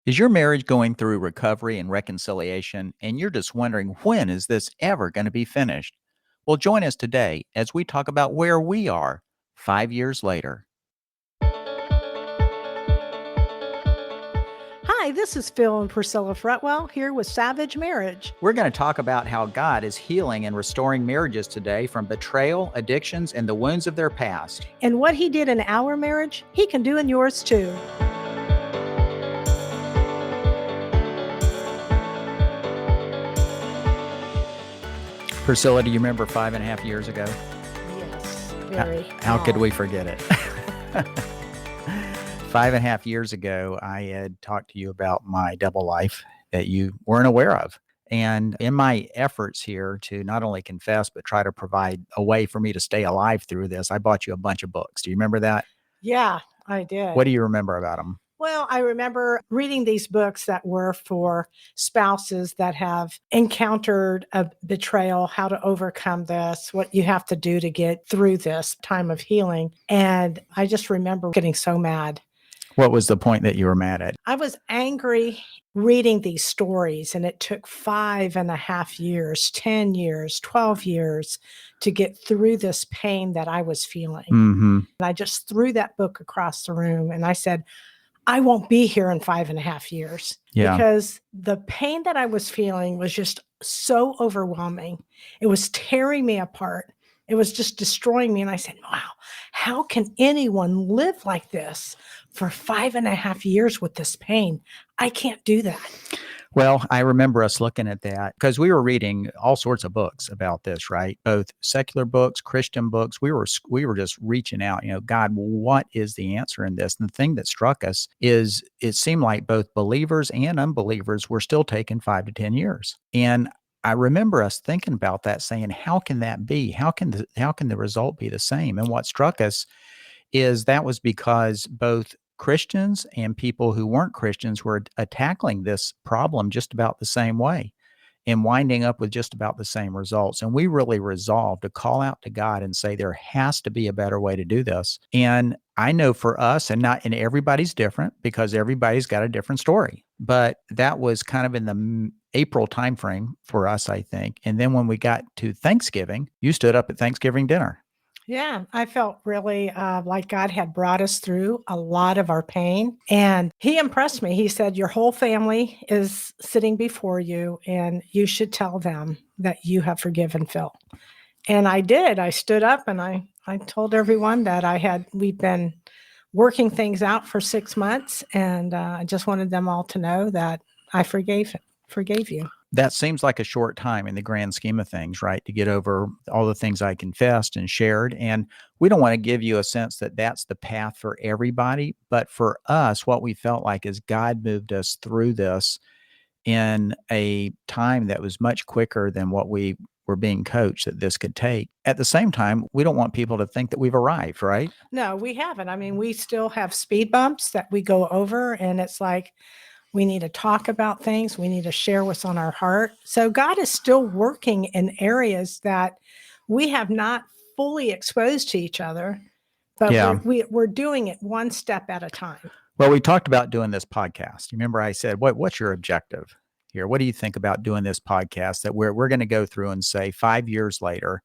Is your marriage going through recovery and reconciliation, and you're just wondering, when is this ever going to be finished? Well, join us today as we talk about where we are 5 years later. Hi, this is Phil and Priscilla Fretwell here with Savage Marriage. We're going to talk about how God is healing and restoring marriages today from betrayal, addictions, and the wounds of their past. And what He did in our marriage, He can do in yours too. Priscilla, do you remember 5.5 years ago? Yes, very. How could we forget it? 5.5 years ago, I had talked to you about my double life that you weren't aware of. And in my efforts here to not only confess, but try to provide a way for me to stay alive through this, I bought you a bunch of books. Do you remember that? Yeah, I did. What do you remember about them? Well, I remember reading these books that were for spouses that have encountered a betrayal, how to overcome this, what you have to do to get through this time of healing. And I just remember getting so mad. What was the point that you were mad at? I was angry reading these stories, and it took 5.5 years, 10 years, 12 years to get through this pain that I was feeling. Mm-hmm. And I just threw that book across the room and I said, I won't be here in 5.5 years. Yeah. Because the pain that I was feeling was just so overwhelming. It was tearing me apart. It was just destroying me. And I said, wow, how can anyone live like this for 5.5 years with this pain? I can't do that. Well, I remember us looking at that because we were reading all sorts of books about this, right? Both secular books, Christian books. We were just reaching out, God, what is the answer in this? And the thing that struck us is it seemed like both believers and unbelievers were still taking 5 to 10 years. And I remember us thinking about that, saying, how can that be? How can the result be the same? And what struck us is that was because both Christians and people who weren't Christians were tackling this problem just about the same way and winding up with just about the same results. And we really resolved to call out to God and say, there has to be a better way to do this. And I know for us, and everybody's different because everybody's got a different story, but that was kind of in the April timeframe for us, I think. And then when we got to Thanksgiving, you stood up at Thanksgiving dinner. Yeah, I felt really like God had brought us through a lot of our pain. And He impressed me. He said, your whole family is sitting before you, and you should tell them that you have forgiven Phil. And I did. I stood up and I told everyone that we've been working things out for 6 months. And I just wanted them all to know that I forgave you. That seems like a short time in the grand scheme of things, right? To get over all the things I confessed and shared. And we don't want to give you a sense that that's the path for everybody. But for us, what we felt like is God moved us through this in a time that was much quicker than what we were being coached that this could take. At the same time, we don't want people to think that we've arrived, right? No, we haven't. I mean, we still have speed bumps that we go over, and it's like, we need to talk about things. We need to share what's on our heart. So God is still working in areas that we have not fully exposed to each other, but Yeah. we're doing it one step at a time. Well, we talked about doing this podcast. You remember I said, what's your objective here? What do you think about doing this podcast that we're going to go through and say 5 years later,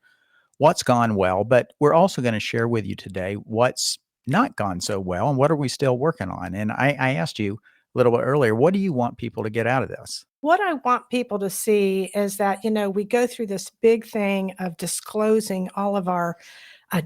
what's gone well, but we're also going to share with you today what's not gone so well and what are we still working on? And I asked you a little bit earlier, what do you want people to get out of this? What I want people to see is that, we go through this big thing of disclosing all of our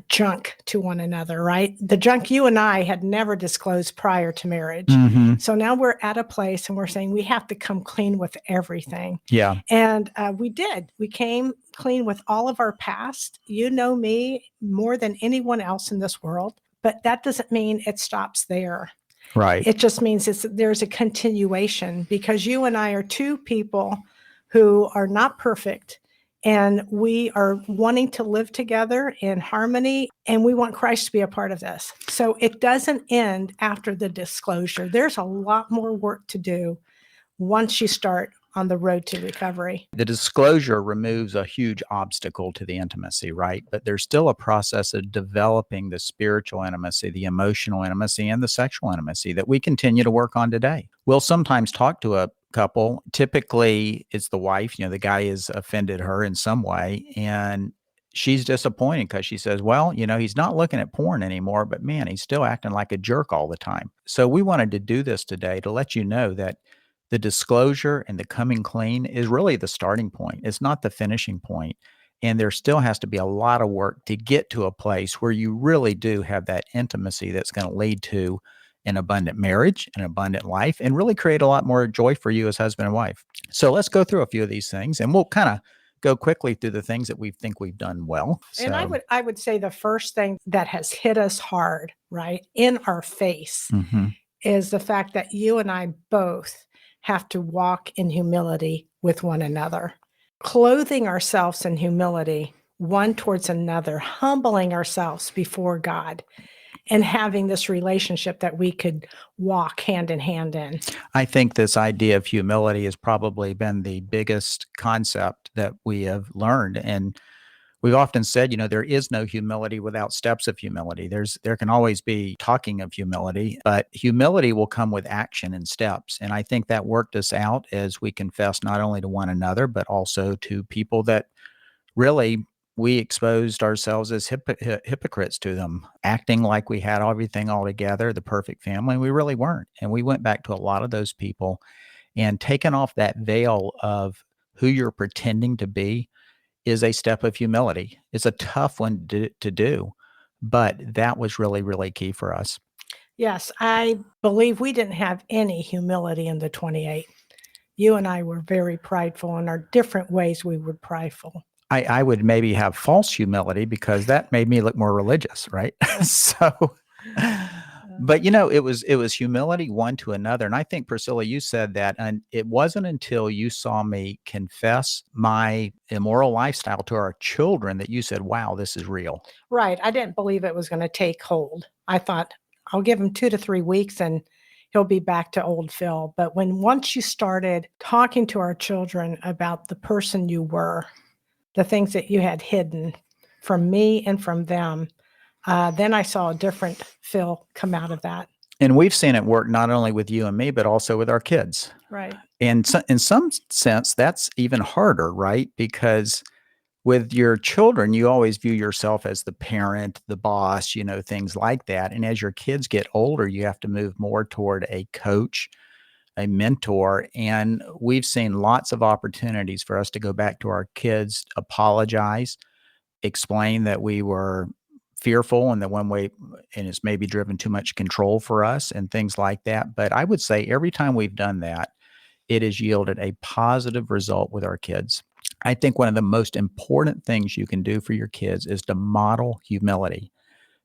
junk to one another, right? The junk you and I had never disclosed prior to marriage. Mm-hmm. So now we're at a place and we're saying we have to come clean with everything. Yeah. And we did. We came clean with all of our past. You know me more than anyone else in this world, but that doesn't mean it stops there. Right. It just means there's a continuation, because you and I are two people who are not perfect, and we are wanting to live together in harmony, and we want Christ to be a part of this. So it doesn't end after the disclosure. There's a lot more work to do once you start on the road to recovery. The disclosure removes a huge obstacle to the intimacy, right? But there's still a process of developing the spiritual intimacy, the emotional intimacy, and the sexual intimacy that we continue to work on today. We'll sometimes talk to a couple. Typically, it's the wife. The guy has offended her in some way, and she's disappointed because she says, well, he's not looking at porn anymore, but man, he's still acting like a jerk all the time. So we wanted to do this today to let you know that the disclosure and the coming clean is really the starting point. It's not the finishing point. And there still has to be a lot of work to get to a place where you really do have that intimacy that's going to lead to an abundant marriage, an abundant life, and really create a lot more joy for you as husband and wife. So let's go through a few of these things, and we'll kind of go quickly through the things that we think we've done well. And I would say the first thing that has hit us hard, right, in our face, is the fact that you and I both have to walk in humility with one another, clothing ourselves in humility, one towards another, humbling ourselves before God, and having this relationship that we could walk hand in hand in. I think this idea of humility has probably been the biggest concept that we have learned. And we've often said, there is no humility without steps of humility. There can always be talking of humility, but humility will come with action and steps. And I think that worked us out as we confessed not only to one another, but also to people that really we exposed ourselves as hypocrites to them, acting like we had everything all together, the perfect family. We really weren't. And we went back to a lot of those people and taken off that veil of who you're pretending to be is a step of humility. It's a tough one to do, but that was really, really key for us. Yes, I believe we didn't have any humility in the 28. You and I were very prideful in our different ways we were prideful. I would maybe have false humility because that made me look more religious, right? But it was humility one to another. And I think, Priscilla, you said that, and it wasn't until you saw me confess my immoral lifestyle to our children that you said, wow, this is real. Right. I didn't believe it was going to take hold. I thought I'll give him 2 to 3 weeks and he'll be back to old Phil. But once you started talking to our children about the person you were, the things that you had hidden from me and from them, then I saw a different Phil come out of that. And we've seen it work not only with you and me, but also with our kids. Right. And so, in some sense, that's even harder, right? Because with your children, you always view yourself as the parent, the boss, things like that. And as your kids get older, you have to move more toward a coach, a mentor. And we've seen lots of opportunities for us to go back to our kids, apologize, explain that we were fearful and that one way, and it's maybe driven too much control for us and things like that. But I would say every time we've done that, it has yielded a positive result with our kids. I think one of the most important things you can do for your kids is to model humility.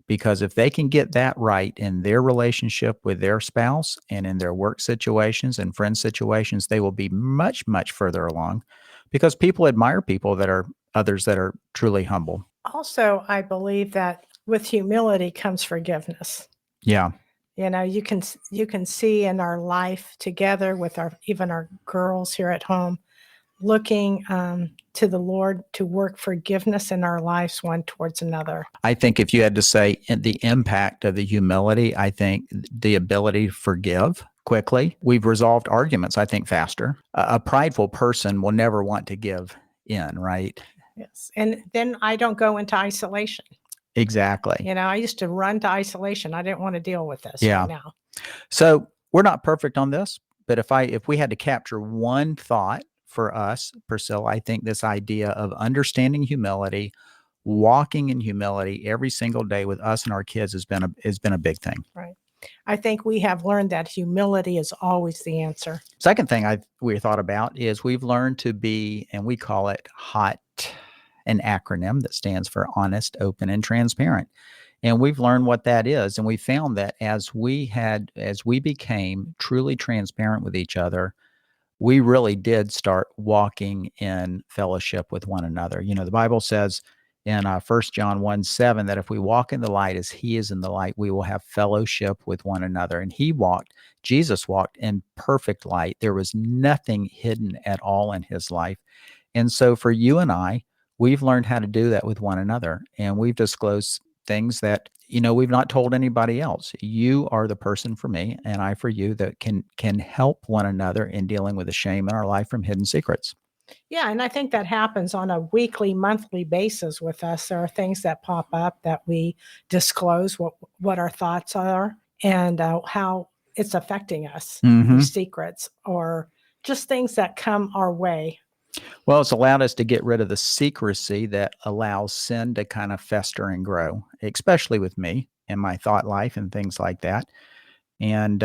Because if they can get that right in their relationship with their spouse and in their work situations and friend situations, they will be much, much further along because people admire people that are others that are truly humble. Also, I believe that with humility comes forgiveness. Yeah. You can see in our life together with even our girls here at home, looking to the Lord to work forgiveness in our lives one towards another. I think if you had to say the impact of the humility, I think the ability to forgive quickly. We've resolved arguments, I think, faster. A prideful person will never want to give in, right? Yes. And then I don't go into isolation. Exactly. I used to run to isolation. I didn't want to deal with this right now. So we're not perfect on this, but if we had to capture one thought for us, Priscilla, I think this idea of understanding humility, walking in humility every single day with us and our kids has been a big thing. Right. I think we have learned that humility is always the answer. Second thing we thought about is we've learned to be, and we call it HOT, an acronym that stands for honest, open, and transparent. And we've learned what that is. And we found that as we became truly transparent with each other, we really did start walking in fellowship with one another. The Bible says in 1 John 1:7 that if we walk in the light as he is in the light, we will have fellowship with one another. And Jesus walked in perfect light. There was nothing hidden at all in his life. And so for you and I, we've learned how to do that with one another. And we've disclosed things that, we've not told anybody else. You are the person for me and I for you that can help one another in dealing with the shame in our life from hidden secrets. Yeah, and I think that happens on a weekly, monthly basis with us. There are things that pop up that we disclose what our thoughts are and how it's affecting us, these secrets or just things that come our way. Well, it's allowed us to get rid of the secrecy that allows sin to kind of fester and grow, especially with me and my thought life and things like that. And,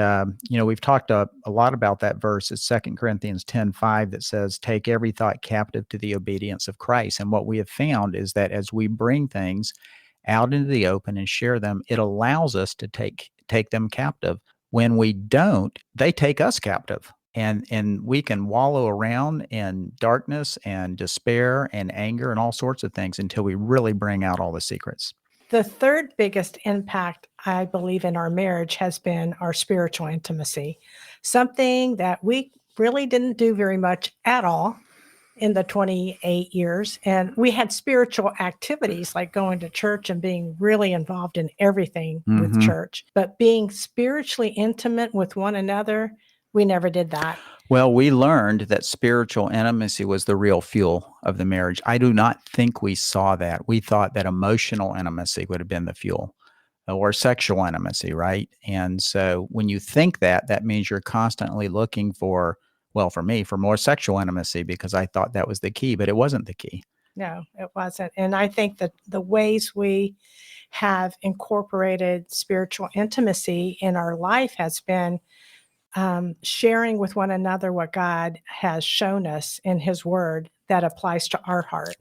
we've talked a lot about that verse. It's 2 Corinthians 10:5 that says, take every thought captive to the obedience of Christ. And what we have found is that as we bring things out into the open and share them, it allows us to take them captive. When we don't, they take us captive. And we can wallow around in darkness and despair and anger and all sorts of things until we really bring out all the secrets. The third biggest impact, I believe, in our marriage has been our spiritual intimacy, something that we really didn't do very much at all in the 28 years. And we had spiritual activities like going to church and being really involved in everything with church. But being spiritually intimate with one another, we never did that. Well, we learned that spiritual intimacy was the real fuel of the marriage. I do not think we saw that. We thought that emotional intimacy would have been the fuel or sexual intimacy, right? And so when you think that, that means you're constantly looking for, well, for me, for more sexual intimacy because I thought that was the key, but it wasn't the key. No, it wasn't. And I think that the ways we have incorporated spiritual intimacy in our life has been sharing with one another what God has shown us in his word that applies to our heart.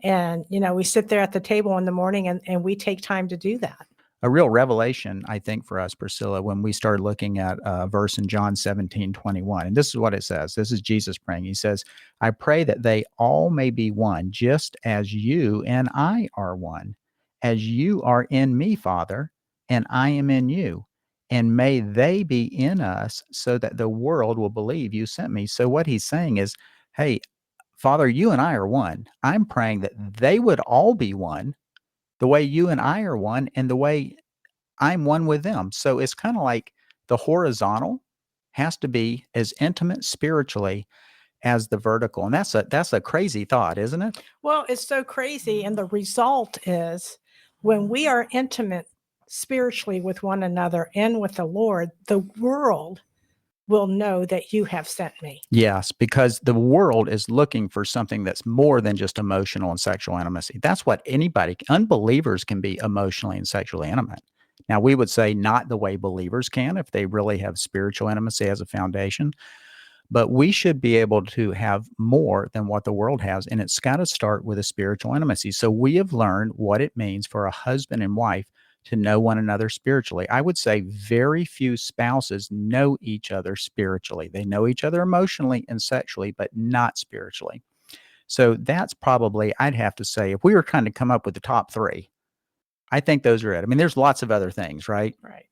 And, we sit there at the table in the morning and we take time to do that. A real revelation, I think, for us, Priscilla, when we started looking at a verse in John 17:21. And this is what it says. This is Jesus praying. He says, I pray that they all may be one, just as you and I are one, as you are in me, Father, and I am in you. And may they be in us so that the world will believe you sent me. So what he's saying is, hey, Father, you and I are one. I'm praying that they would all be one the way you and I are one and the way I'm one with them. So it's kind of like the horizontal has to be as intimate spiritually as the vertical. And that's a crazy thought, isn't it? Well, it's so crazy. And the result is when we are intimate spiritually with one another and with the Lord, the world will know that you have sent me. Yes, because the world is looking for something that's more than just emotional and sexual intimacy. That's what unbelievers can be emotionally and sexually intimate. Now, we would say not the way believers can if they really have spiritual intimacy as a foundation, but we should be able to have more than what the world has. And it's got to start with a spiritual intimacy. So we have learned what it means for a husband and wife to know one another spiritually. I would say very few spouses know each other spiritually. They know each other emotionally and sexually, but not spiritually. So that's probably, I'd have to say, if we were trying to come up with the top three, I think those are it. I mean, there's lots of other things, right? Right.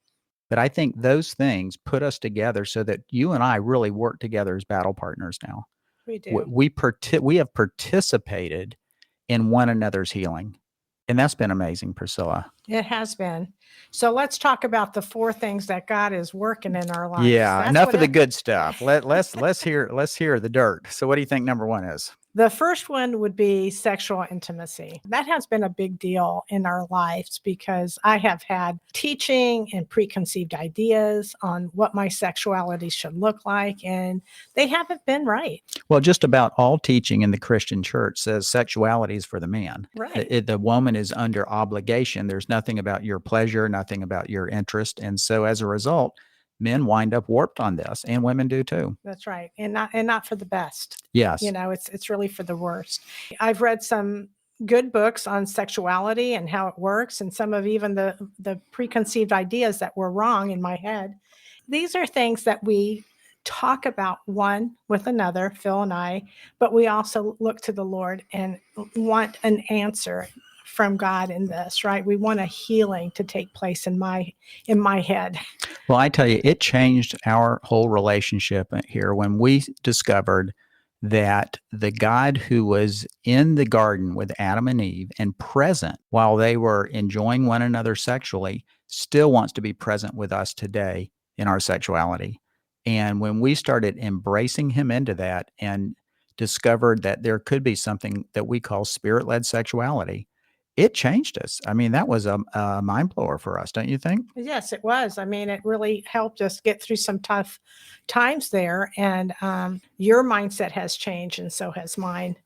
But I think those things put us together so that you and I really work together as battle partners now. We do. We have participated in one another's healing. And that's been amazing, Priscilla. It has been. So let's talk about the four things that God is working in our lives. Yeah, That's enough what of the good stuff. Let's hear the dirt. So what do you think number one is? The first one would be sexual intimacy. That has been a big deal in our lives because I have had teaching and preconceived ideas on what my sexuality should look like, and they haven't been right. Well, just about all teaching in the Christian church says sexuality is for the man. Right. The woman is under obligation. There's nothing about your pleasure, nothing about your interest. And so as a result, men wind up warped on this, and women do too. That's right. And not for the best. Yes. It's really for the worst. I've read some good books on sexuality and how it works, and some of even the preconceived ideas that were wrong in my head. These are things that we talk about one with another, Phil and I, but we also look to the Lord and want an answer from God in this, right? We want a healing to take place in my head. Well, I tell you, it changed our whole relationship here when we discovered that the God who was in the garden with Adam and Eve and present while they were enjoying one another sexually still wants to be present with us today in our sexuality. And when we started embracing him into that and discovered that there could be something that we call spirit-led sexuality, it changed us. I mean, that was a mind blower for us, don't you think? Yes, it was. I mean, it really helped us get through some tough times there. And your mindset has changed, and so has mine.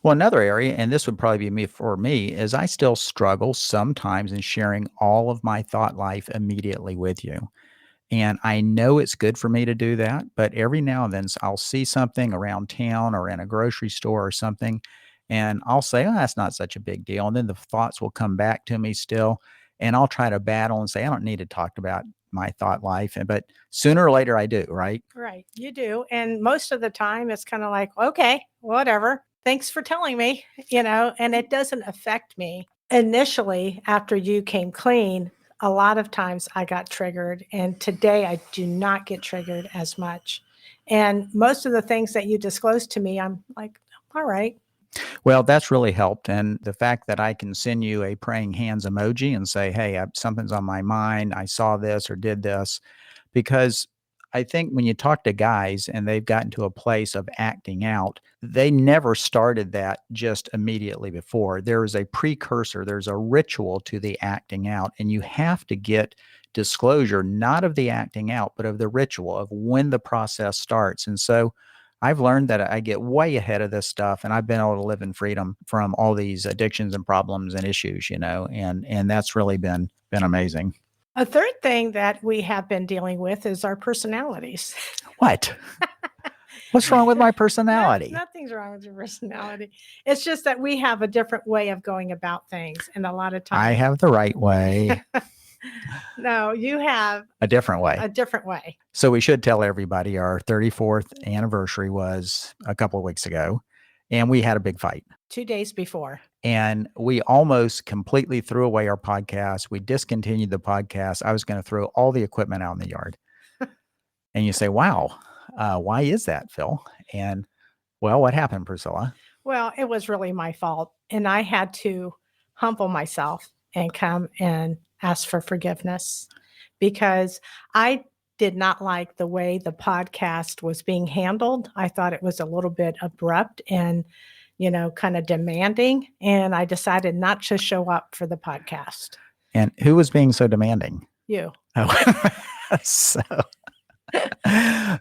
Well, another area, and this would probably be for me, is I still struggle sometimes in sharing all of my thought life immediately with you. And I know it's good for me to do that, but every now and then I'll see something around town or in a grocery store or something, and I'll say, oh, that's not such a big deal. And then the thoughts will come back to me still, and I'll try to battle and say, I don't need to talk about my thought life. But sooner or later I do, right? Right. You do. And most of the time it's kind of like, okay, whatever. Thanks for telling me, and it doesn't affect me. Initially, after you came clean, a lot of times I got triggered, and today I do not get triggered as much. And most of the things that you disclosed to me, I'm like, all right. Well, that's really helped. And the fact that I can send you a praying hands emoji and say, hey, something's on my mind. I saw this or did this. Because I think when you talk to guys and they've gotten to a place of acting out, they never started that just immediately before. There is a precursor, there's a ritual to the acting out. And you have to get disclosure, not of the acting out, but of the ritual of when the process starts. And so I've learned that I get way ahead of this stuff, and I've been able to live in freedom from all these addictions and problems and issues, and that's really been amazing. A third thing that we have been dealing with is our personalities. What? What's wrong with my personality? Nothing's wrong with your personality. It's just that we have a different way of going about things. And a lot of times I have the right way. No, you have a different way. A different way. So we should tell everybody our 34th anniversary was a couple of weeks ago, and we had a big fight. 2 days before. And we almost completely threw away our podcast. We discontinued the podcast. I was going to throw all the equipment out in the yard. And you say, wow, why is that, Phil? And well, what happened, Priscilla? Well, it was really my fault. And I had to humble myself and come and ask for forgiveness because I did not like the way the podcast was being handled. I thought it was a little bit abrupt and, kind of demanding. And I decided not to show up for the podcast. And who was being so demanding? You. Oh, so...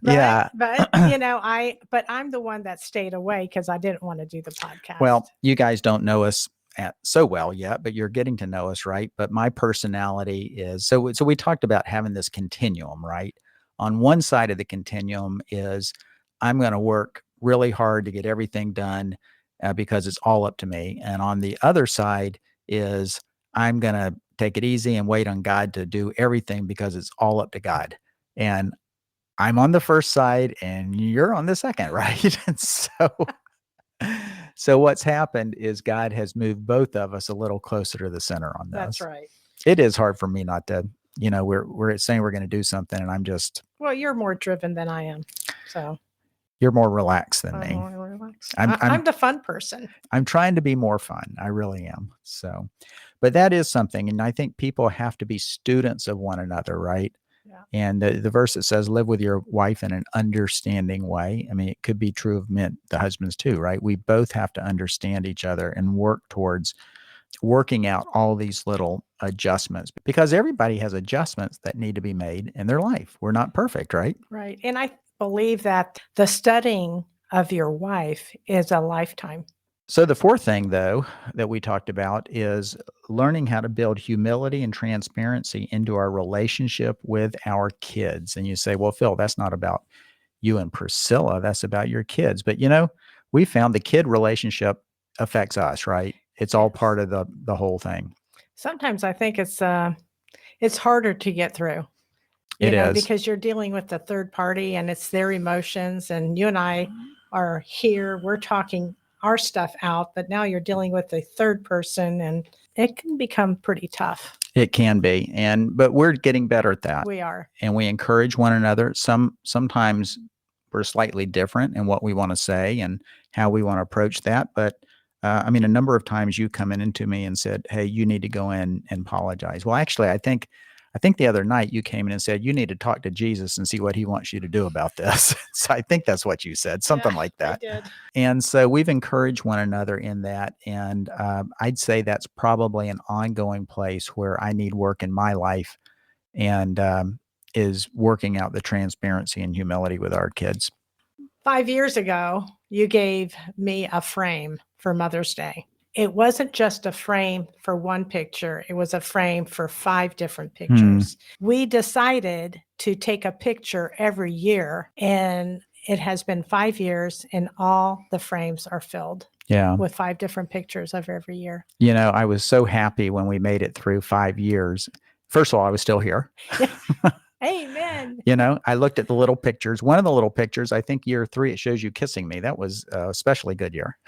yeah. But I'm the one that stayed away because I didn't want to do the podcast. Well, you guys don't know us so well yet, but you're getting to know us, right? But my personality is so we talked about having this continuum, right? On one side of the continuum is I'm going to work really hard to get everything done because it's all up to me. And on the other side is I'm going to take it easy and wait on God to do everything because it's all up to God. And I'm on the first side and you're on the second, right? And so what's happened is God has moved both of us a little closer to the center on this. That's right. It is hard for me not to, we're saying we're going to do something and I'm just. Well, you're more driven than I am. So. You're more relaxed than me. I'm more relaxed. I'm the fun person. I'm trying to be more fun. I really am. So, but that is something. And I think people have to be students of one another, right? Yeah. And the verse that says, live with your wife in an understanding way. I mean, it could be true of men, the husbands too, right? We both have to understand each other and work towards working out all these little adjustments because everybody has adjustments that need to be made in their life. We're not perfect, right? Right. And I believe that the studying of your wife is a lifetime. So the fourth thing, though, that we talked about is learning how to build humility and transparency into our relationship with our kids. And you say, well, Phil, that's not about you and Priscilla. That's about your kids. But, we found the kid relationship affects us, right? It's all part of the whole thing. Sometimes I think it's harder to get through. It is. Because you're dealing with the third party and it's their emotions. And you and I are here, we're talking our stuff out, but now you're dealing with a third person and it can become pretty tough. It can be. But we're getting better at that. We are. And we encourage one another. Sometimes we're slightly different in what we want to say and how we want to approach that. But I mean, a number of times you come into me and said, "Hey, you need to go in and apologize." Well, actually, I think the other night you came in and said, "You need to talk to Jesus and see what he wants you to do about this." So I think that's what you said, something like that. I did. And so we've encouraged one another in that. And I'd say that's probably an ongoing place where I need work in my life, and is working out the transparency and humility with our kids. 5 years ago, you gave me a frame for Mother's Day. It wasn't just a frame for one picture. It was a frame for 5 different pictures. We decided to take a picture every year, and it has been 5 years, and all the frames are filled with 5 different pictures of every year. You know, I was so happy when we made it through 5 years. First of all, I was still here. Amen. You know, I looked at the little pictures. One of the little pictures, I think year 3, it shows you kissing me. That was a especially good year.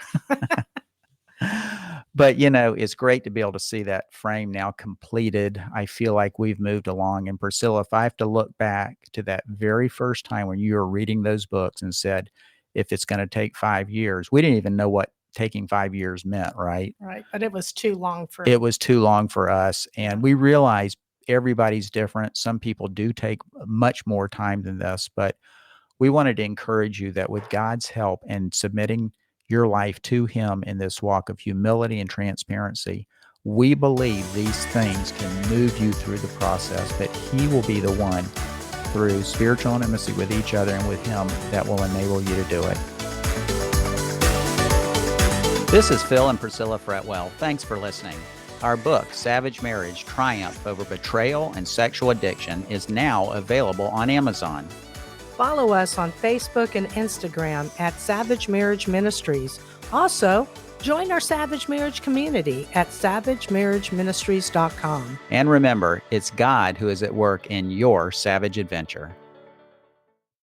But, you know, it's great to be able to see that frame now completed. I feel like we've moved along. And Priscilla, if I have to look back to that very first time when you were reading those books and said, if it's going to take 5 years, we didn't even know what taking 5 years meant, right? Right. But it was too long for It was too long for us. And we realized everybody's different. Some people do take much more time than this, but we wanted to encourage you that with God's help and submitting your life to him in this walk of humility and transparency, we believe these things can move you through the process, but he will be the one through spiritual intimacy with each other and with him that will enable you to do it. This is Phil and Priscilla Fretwell. Thanks for listening. Our book, Savage Marriage: Triumph Over Betrayal and Sexual Addiction, is now available on Amazon. Follow us on Facebook and Instagram at Savage Marriage Ministries. Also, join our Savage Marriage community at savagemarriageministries.com. And remember, it's God who is at work in your savage adventure.